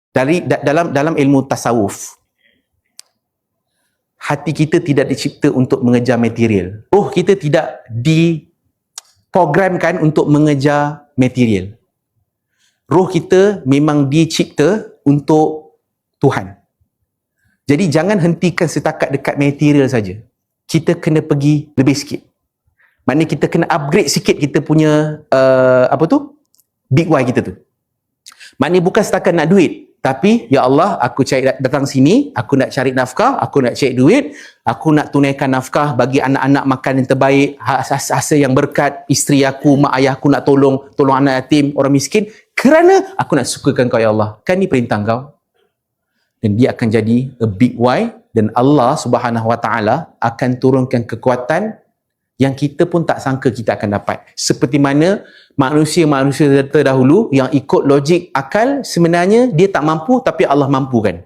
Dalam ilmu tasawuf, hati kita tidak dicipta untuk mengejar material. Roh kita tidak diprogramkan untuk mengejar material. Roh kita memang dicipta untuk Tuhan. Jadi jangan hentikan setakat dekat material saja. Kita kena pergi lebih sikit. Maknanya kita kena upgrade sikit kita punya big why kita tu. Maknanya bukan setakat nak duit, tapi ya Allah, aku cari datang sini, aku nak cari nafkah, aku nak cari duit, aku nak tunaikan nafkah bagi anak-anak makan yang terbaik, hasil yang berkat, isteri aku, mak ayah aku nak tolong anak yatim, orang miskin, kerana aku nak sukakan kau ya Allah. Kan ni perintah kau. Dan dia akan jadi a big why, dan Allah Subhanahu Wa Taala akan turunkan kekuatan yang kita pun tak sangka kita akan dapat. Seperti mana manusia-manusia terdahulu yang ikut logik akal, sebenarnya dia tak mampu tapi Allah mampukan.